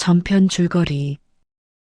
전편 줄거리.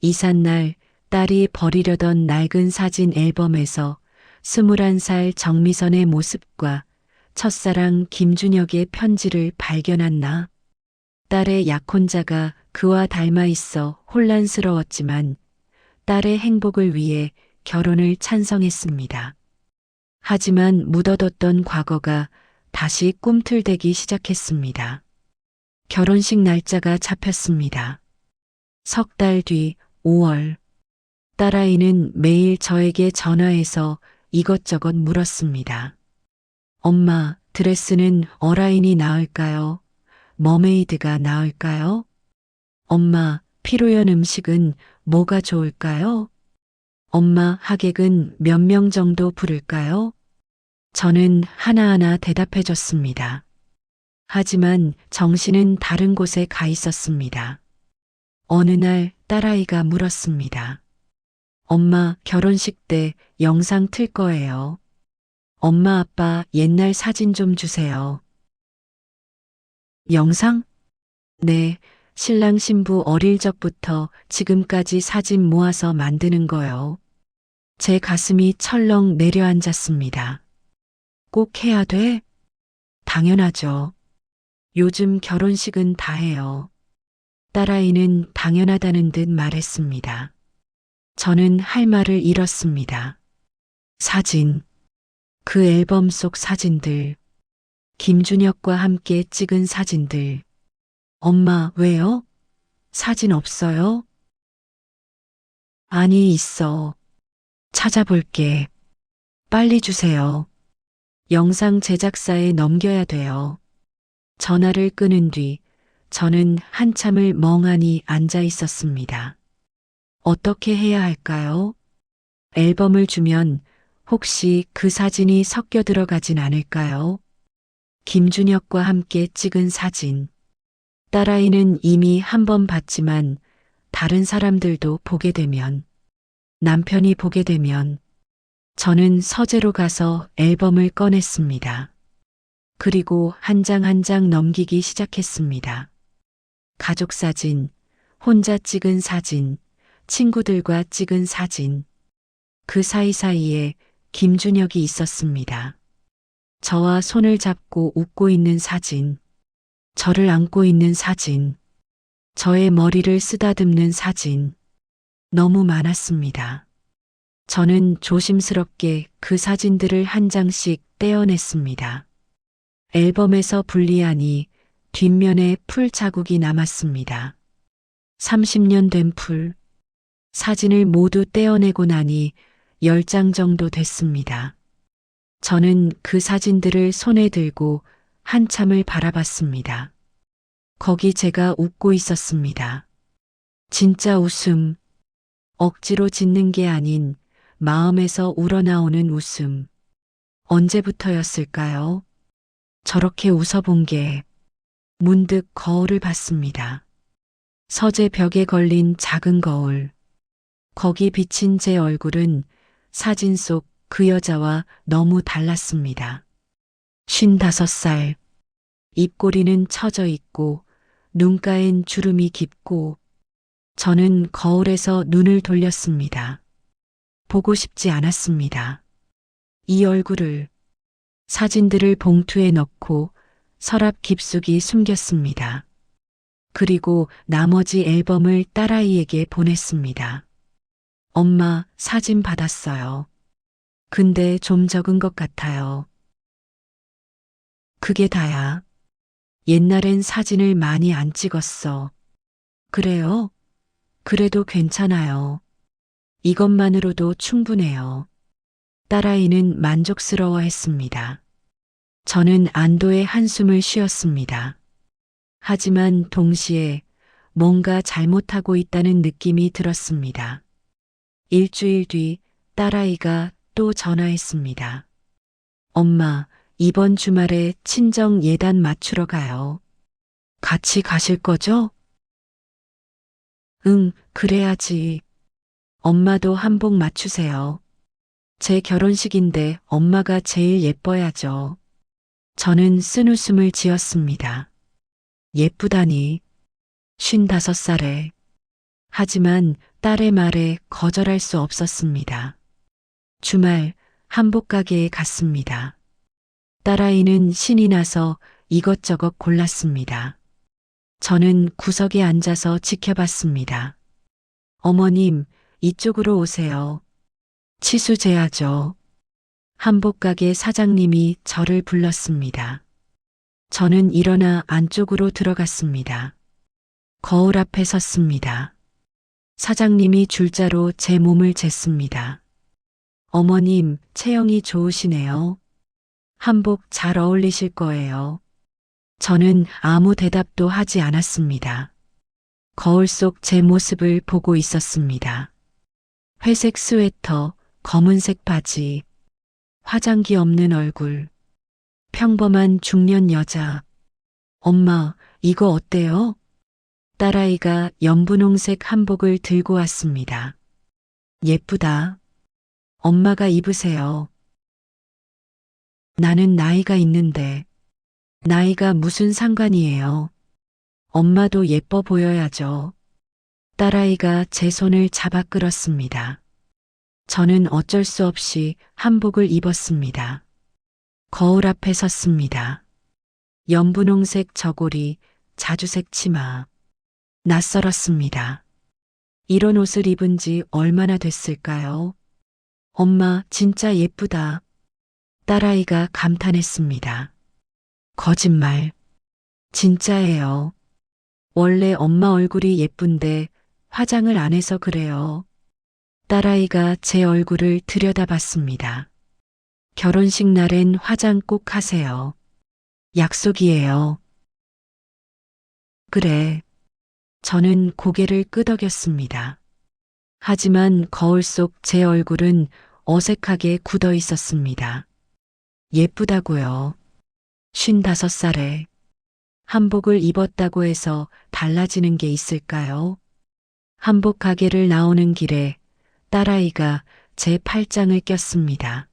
이삿날 딸이 버리려던 낡은 사진 앨범에서 21살 정미선의 모습과 첫사랑 김준혁의 편지를 발견한 나. 딸의 약혼자가 그와 닮아 있어 혼란스러웠지만 딸의 행복을 위해 결혼을 찬성했습니다. 하지만 묻어뒀던 과거가 다시 꿈틀대기 시작했습니다. 결혼식 날짜가 잡혔습니다. 석 달 뒤 5월. 딸아이는 매일 저에게 전화해서 이것저것 물었습니다. 엄마, 드레스는 어라인이 나을까요? 머메이드가 나을까요? 엄마, 피로연 음식은 뭐가 좋을까요? 엄마, 하객은 몇 명 정도 부를까요? 저는 하나하나 대답해 줬습니다. 하지만 정신은 다른 곳에 가 있었습니다. 어느 날 딸아이가 물었습니다. 엄마, 결혼식 때 영상 틀 거예요. 엄마, 아빠 옛날 사진 좀 주세요. 영상? 네, 신랑 신부 어릴 적부터 지금까지 사진 모아서 만드는 거요. 제 가슴이 철렁 내려앉았습니다. 꼭 해야 돼? 당연하죠. 요즘 결혼식은 다 해요. 딸아이는 당연하다는 듯 말했습니다. 저는 할 말을 잃었습니다. 사진. 그 앨범 속 사진들. 김준혁과 함께 찍은 사진들. 엄마, 왜요? 사진 없어요? 아니, 있어. 찾아볼게. 빨리 주세요. 영상 제작사에 넘겨야 돼요. 전화를 끊은 뒤 저는 한참을 멍하니 앉아 있었습니다. 어떻게 해야 할까요? 앨범을 주면 혹시 그 사진이 섞여 들어가진 않을까요? 김준혁과 함께 찍은 사진. 딸아이는 이미 한 번 봤지만 다른 사람들도 보게 되면, 남편이 보게 되면, 저는 서재로 가서 앨범을 꺼냈습니다. 그리고 한 장 한 장 넘기기 시작했습니다. 가족 사진, 혼자 찍은 사진, 친구들과 찍은 사진. 그 사이사이에 김준혁이 있었습니다. 저와 손을 잡고 웃고 있는 사진, 저를 안고 있는 사진, 저의 머리를 쓰다듬는 사진. 너무 많았습니다. 저는 조심스럽게 그 사진들을 한 장씩 떼어냈습니다. 앨범에서 분리하니 뒷면에 풀 자국이 남았습니다. 30년 된 풀. 사진을 모두 떼어내고 나니 10장 정도 됐습니다. 저는 그 사진들을 손에 들고 한참을 바라봤습니다. 거기 제가 웃고 있었습니다. 진짜 웃음. 억지로 짓는 게 아닌 마음에서 우러나오는 웃음. 언제부터였을까요? 저렇게 웃어본 게. 문득 거울을 봤습니다. 서재 벽에 걸린 작은 거울. 거기 비친 제 얼굴은 사진 속 그 여자와 너무 달랐습니다. 55살. 입꼬리는 처져 있고 눈가엔 주름이 깊고. 저는 거울에서 눈을 돌렸습니다. 보고 싶지 않았습니다. 이 얼굴을. 사진들을 봉투에 넣고 서랍 깊숙이 숨겼습니다. 그리고 나머지 앨범을 딸아이에게 보냈습니다. 엄마, 사진 받았어요. 근데 좀 적은 것 같아요. 그게 다야. 옛날엔 사진을 많이 안 찍었어. 그래요? 그래도 괜찮아요. 이것만으로도 충분해요. 딸아이는 만족스러워 했습니다. 저는 안도의 한숨을 쉬었습니다. 하지만 동시에 뭔가 잘못하고 있다는 느낌이 들었습니다. 일주일 뒤 딸아이가 또 전화했습니다. 엄마, 이번 주말에 친정 예단 맞추러 가요. 같이 가실 거죠? 응, 그래야지. 엄마도 한복 맞추세요. 제 결혼식인데 엄마가 제일 예뻐야죠. 저는 쓴웃음을 지었습니다. 예쁘다니. 55살에. 하지만 딸의 말에 거절할 수 없었습니다. 주말 한복 가게에 갔습니다. 딸아이는 신이 나서 이것저것 골랐습니다. 저는 구석에 앉아서 지켜봤습니다. 어머님, 이쪽으로 오세요. 치수제야죠. 한복가게 사장님이 저를 불렀습니다. 저는 일어나 안쪽으로 들어갔습니다. 거울 앞에 섰습니다. 사장님이 줄자로 제 몸을 쟀습니다. 어머님, 체형이 좋으시네요. 한복 잘 어울리실 거예요. 저는 아무 대답도 하지 않았습니다. 거울 속 제 모습을 보고 있었습니다. 회색 스웨터, 검은색 바지, 화장기 없는 얼굴, 평범한 중년 여자. 엄마, 이거 어때요? 딸아이가 연분홍색 한복을 들고 왔습니다. 예쁘다. 엄마가 입으세요. 나는 나이가 있는데. 나이가 무슨 상관이에요. 엄마도 예뻐 보여야죠. 딸아이가 제 손을 잡아 끌었습니다. 저는 어쩔 수 없이 한복을 입었습니다. 거울 앞에 섰습니다. 연분홍색 저고리, 자주색 치마. 낯설었습니다. 이런 옷을 입은 지 얼마나 됐을까요? 엄마, 진짜 예쁘다. 딸아이가 감탄했습니다. 거짓말. 진짜예요. 원래 엄마 얼굴이 예쁜데 화장을 안 해서 그래요. 딸아이가 제 얼굴을 들여다봤습니다. 결혼식 날엔 화장 꼭 하세요. 약속이에요. 그래. 저는 고개를 끄덕였습니다. 하지만 거울 속 제 얼굴은 어색하게 굳어 있었습니다. 예쁘다고요. 55살에 한복을 입었다고 해서 달라지는 게 있을까요? 한복 가게를 나오는 길에 딸아이가 제 팔짱을 꼈습니다.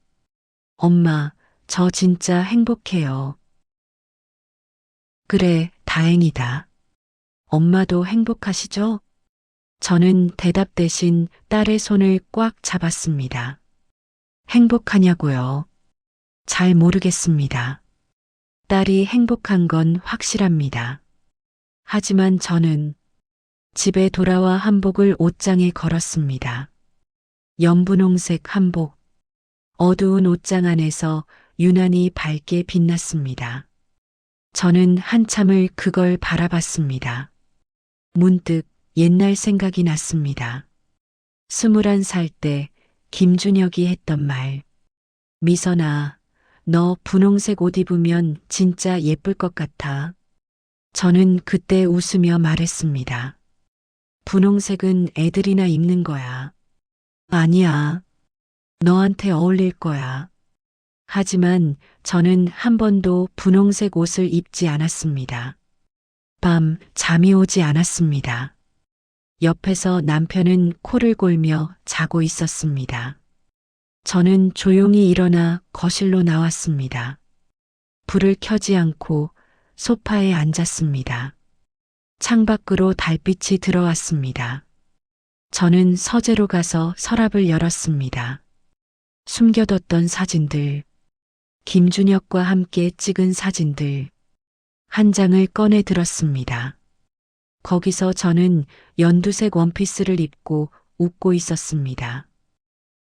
엄마, 저 진짜 행복해요. 그래, 다행이다. 엄마도 행복하시죠? 저는 대답 대신 딸의 손을 꽉 잡았습니다. 행복하냐고요? 잘 모르겠습니다. 딸이 행복한 건 확실합니다. 하지만 저는 집에 돌아와 한복을 옷장에 걸었습니다. 연분홍색 한복, 어두운 옷장 안에서 유난히 밝게 빛났습니다. 저는 한참을 그걸 바라봤습니다. 문득 옛날 생각이 났습니다. 21살 때 김준혁이 했던 말. 미선아, 너 분홍색 옷 입으면 진짜 예쁠 것 같아. 저는 그때 웃으며 말했습니다. 분홍색은 애들이나 입는 거야. 아니야. 너한테 어울릴 거야. 하지만 저는 한 번도 분홍색 옷을 입지 않았습니다. 밤 잠이 오지 않았습니다. 옆에서 남편은 코를 골며 자고 있었습니다. 저는 조용히 일어나 거실로 나왔습니다. 불을 켜지 않고 소파에 앉았습니다. 창밖으로 달빛이 들어왔습니다. 저는 서재로 가서 서랍을 열었습니다. 숨겨뒀던 사진들, 김준혁과 함께 찍은 사진들, 한 장을 꺼내 들었습니다. 거기서 저는 연두색 원피스를 입고 웃고 있었습니다.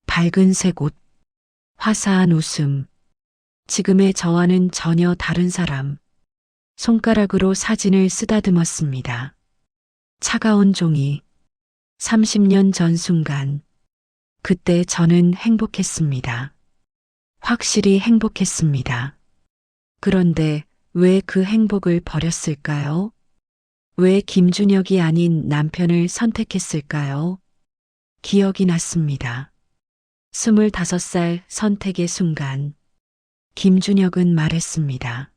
밝은색 옷, 화사한 웃음. 지금의 저와는 전혀 다른 사람. 손가락으로 사진을 쓰다듬었습니다. 차가운 종이. 30년 전 순간. 그때 저는 행복했습니다. 확실히 행복했습니다. 그런데 왜 그 행복을 버렸을까요? 왜 김준혁이 아닌 남편을 선택했을까요? 기억이 났습니다. 25살 선택의 순간, 김준혁은 말했습니다.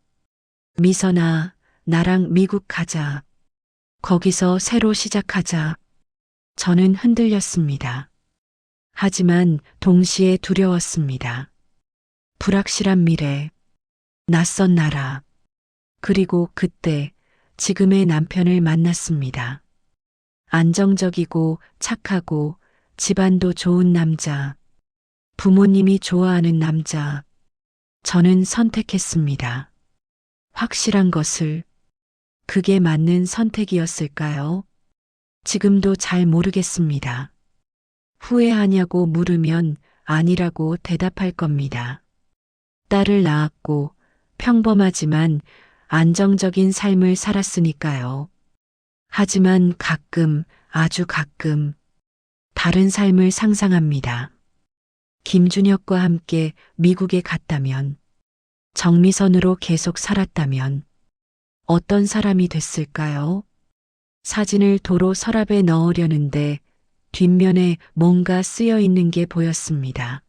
미선아, 나랑 미국 가자. 거기서 새로 시작하자. 저는 흔들렸습니다. 하지만 동시에 두려웠습니다. 불확실한 미래, 낯선 나라, 그리고 그때 지금의 남편을 만났습니다. 안정적이고 착하고 집안도 좋은 남자, 부모님이 좋아하는 남자. 저는 선택했습니다. 확실한 것을. 그게 맞는 선택이었을까요? 지금도 잘 모르겠습니다. 후회하냐고 물으면 아니라고 대답할 겁니다. 딸을 낳았고 평범하지만 안정적인 삶을 살았으니까요. 하지만 가끔, 아주 가끔, 다른 삶을 상상합니다. 김준혁과 함께 미국에 갔다면, 정미선으로 계속 살았다면, 어떤 사람이 됐을까요? 사진을 도로 서랍에 넣으려는데 뒷면에 뭔가 쓰여 있는 게 보였습니다.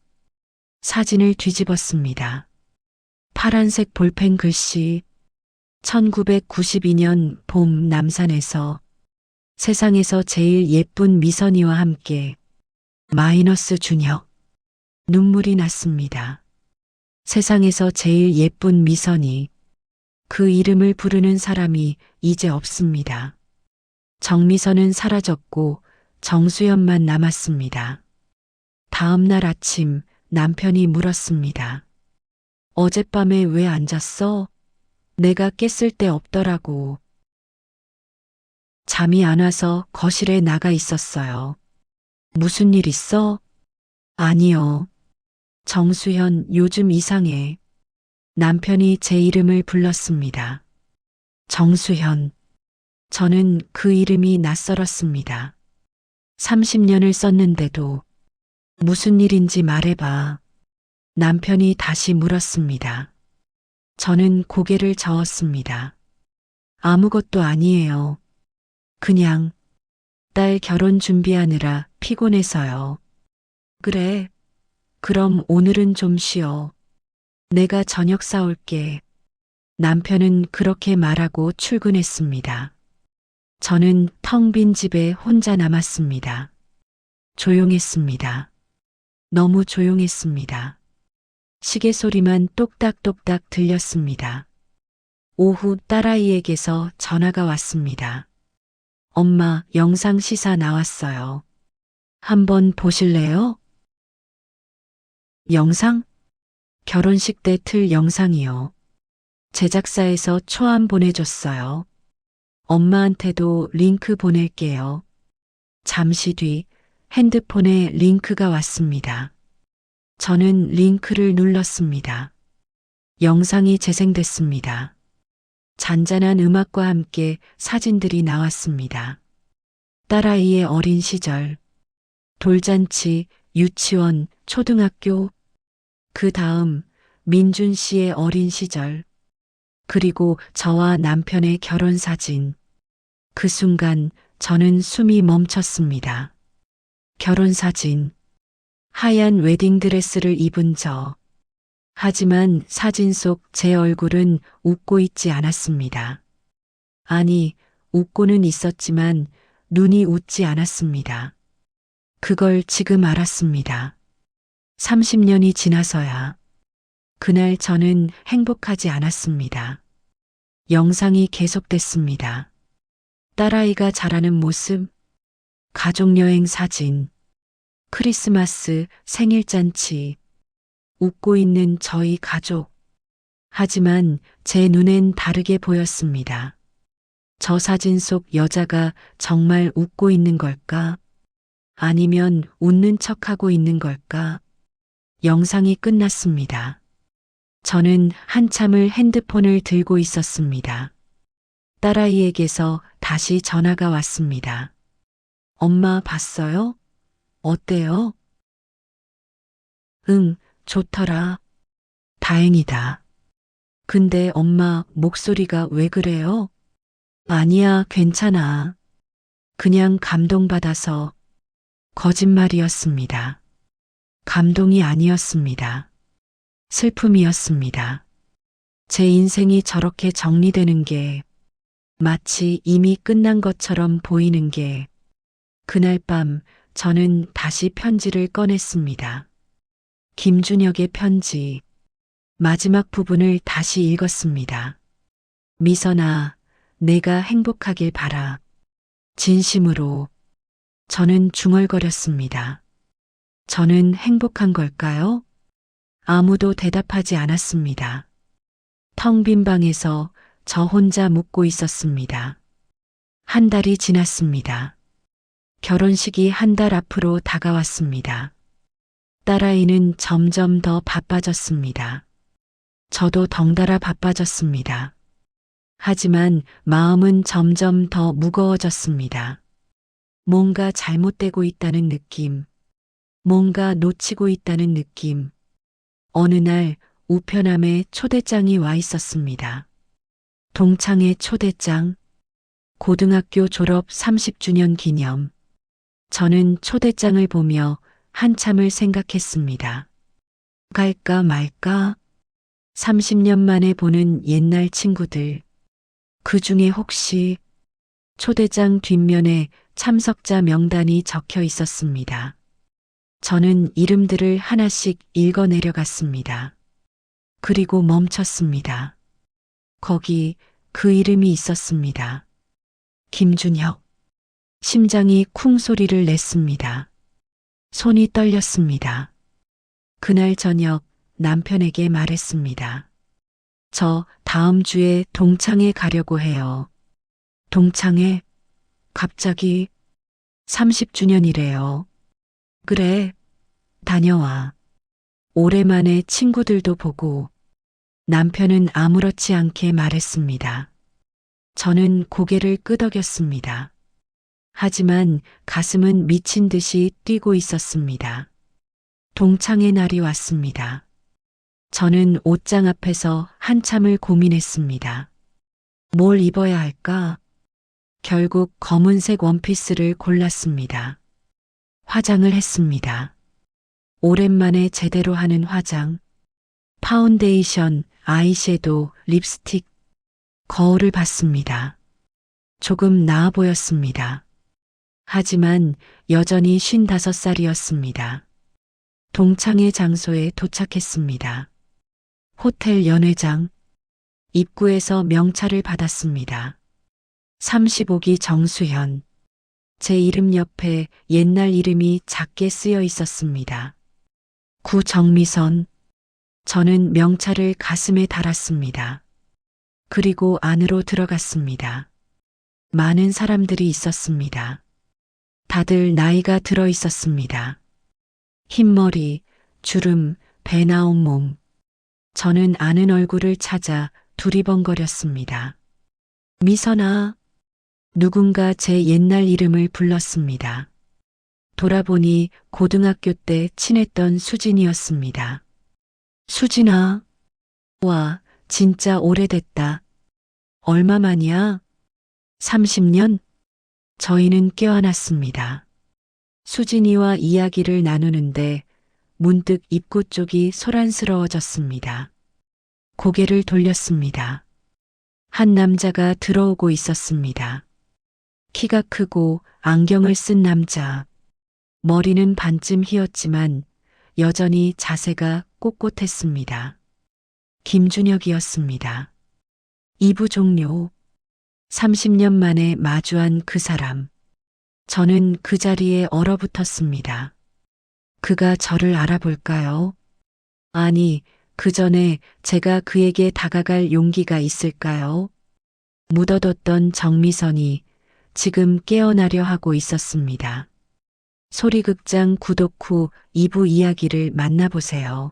사진을 뒤집었습니다. 파란색 볼펜 글씨, 1992년 봄 남산에서 세상에서 제일 예쁜 미선이와 함께 마이너스 준혁. 눈물이 났습니다. 세상에서 제일 예쁜 미선이. 그 이름을 부르는 사람이 이제 없습니다. 정미선은 사라졌고 정수연만 남았습니다. 다음 날 아침 남편이 물었습니다. 어젯밤에 왜 안 잤어? 내가 깼을 때 없더라고. 잠이 안 와서 거실에 나가 있었어요. 무슨 일 있어? 아니요. 정수현, 요즘 이상해. 남편이 제 이름을 불렀습니다. 정수현. 저는 그 이름이 낯설었습니다. 30년을 썼는데도. 무슨 일인지 말해봐. 남편이 다시 물었습니다. 저는 고개를 저었습니다. 아무것도 아니에요. 그냥 딸 결혼 준비하느라 피곤해서요. 그래. 그럼 오늘은 좀 쉬어. 내가 저녁 사올게. 남편은 그렇게 말하고 출근했습니다. 저는 텅 빈 집에 혼자 남았습니다. 조용했습니다. 너무 조용했습니다. 시계 소리만 똑딱똑딱 들렸습니다. 오후 딸아이에게서 전화가 왔습니다. 엄마, 영상 시사 나왔어요. 한번 보실래요? 영상? 결혼식 때 틀 영상이요. 제작사에서 초안 보내줬어요. 엄마한테도 링크 보낼게요. 잠시 뒤 핸드폰에 링크가 왔습니다. 저는 링크를 눌렀습니다. 영상이 재생됐습니다. 잔잔한 음악과 함께 사진들이 나왔습니다. 딸아이의 어린 시절, 돌잔치, 유치원, 초등학교, 그 다음 민준 씨의 어린 시절, 그리고 저와 남편의 결혼 사진. 그 순간 저는 숨이 멈췄습니다. 결혼 사진. 하얀 웨딩드레스를 입은 저. 하지만 사진 속 제 얼굴은 웃고 있지 않았습니다. 아니, 웃고는 있었지만 눈이 웃지 않았습니다. 그걸 지금 알았습니다. 30년이 지나서야. 그날 저는 행복하지 않았습니다. 영상이 계속됐습니다. 딸아이가 자라는 모습, 가족여행 사진, 크리스마스, 생일잔치, 웃고 있는 저희 가족. 하지만 제 눈엔 다르게 보였습니다. 저 사진 속 여자가 정말 웃고 있는 걸까? 아니면 웃는 척하고 있는 걸까? 영상이 끝났습니다. 저는 한참을 핸드폰을 들고 있었습니다. 딸아이에게서 다시 전화가 왔습니다. 엄마 봤어요? 어때요? 응, 좋더라. 다행이다. 근데 엄마 목소리가 왜 그래요? 아니야, 괜찮아. 그냥 감동받아서. 거짓말이었습니다. 감동이 아니었습니다. 슬픔이었습니다. 제 인생이 저렇게 정리되는 게 마치 이미 끝난 것처럼 보이는 게 그날 밤 저는 다시 편지를 꺼냈습니다. 김준혁의 편지. 마지막 부분을 다시 읽었습니다. 미선아, 내가 행복하길 바라. 진심으로. 저는 중얼거렸습니다. 저는 행복한 걸까요? 아무도 대답하지 않았습니다. 텅 빈 방에서 저 혼자 묻고 있었습니다. 한 달이 지났습니다. 결혼식이 한 달 앞으로 다가왔습니다. 딸아이는 점점 더 바빠졌습니다. 저도 덩달아 바빠졌습니다. 하지만 마음은 점점 더 무거워졌습니다. 뭔가 잘못되고 있다는 느낌, 뭔가 놓치고 있다는 느낌. 어느 날 우편함에 초대장이 와 있었습니다. 동창회 초대장, 고등학교 졸업 30주년 기념. 저는 초대장을 보며 한참을 생각했습니다. 갈까 말까? 30년 만에 보는 옛날 친구들. 그 중에 혹시 초대장 뒷면에 참석자 명단이 적혀 있었습니다. 저는 이름들을 하나씩 읽어 내려갔습니다. 그리고 멈췄습니다. 거기 그 이름이 있었습니다. 김준혁. 심장이 쿵 소리를 냈습니다. 손이 떨렸습니다. 그날 저녁 남편에게 말했습니다. 저 다음 주에 동창회 가려고 해요. 동창회? 갑자기 30주년이래요. 그래, 다녀와. 오랜만에 친구들도 보고. 남편은 아무렇지 않게 말했습니다. 저는 고개를 끄덕였습니다. 하지만 가슴은 미친 듯이 뛰고 있었습니다. 동창회 날이 왔습니다. 저는 옷장 앞에서 한참을 고민했습니다. 뭘 입어야 할까? 결국 검은색 원피스를 골랐습니다. 화장을 했습니다. 오랜만에 제대로 하는 화장. 파운데이션, 아이섀도우, 립스틱. 거울을 봤습니다. 조금 나아 보였습니다. 하지만 여전히 55살이었습니다. 동창회 장소에 도착했습니다. 호텔 연회장. 입구에서 명찰을 받았습니다. 35기 정수현. 제 이름 옆에 옛날 이름이 작게 쓰여 있었습니다. 구 정미선. 저는 명찰을 가슴에 달았습니다. 그리고 안으로 들어갔습니다. 많은 사람들이 있었습니다. 다들 나이가 들어 있었습니다. 흰머리, 주름, 배 나온 몸. 저는 아는 얼굴을 찾아 두리번거렸습니다. 미선아. 누군가 제 옛날 이름을 불렀습니다. 돌아보니 고등학교 때 친했던 수진이었습니다. 수진아. 와, 진짜 오래됐다. 얼마만이야? 30년? 저희는 껴안았습니다. 수진이와 이야기를 나누는데 문득 입구 쪽이 소란스러워졌습니다. 고개를 돌렸습니다. 한 남자가 들어오고 있었습니다. 키가 크고 안경을 쓴 남자. 머리는 반쯤 휘었지만 여전히 자세가 꼿꼿했습니다. 김준혁이었습니다. 2부 종료. 30년 만에 마주한 그 사람. 저는 그 자리에 얼어붙었습니다. 그가 저를 알아볼까요? 아니, 그 전에 제가 그에게 다가갈 용기가 있을까요? 묻어뒀던 정미선이 지금 깨어나려 하고 있었습니다. 소리극장 구독 후 2부 이야기를 만나보세요.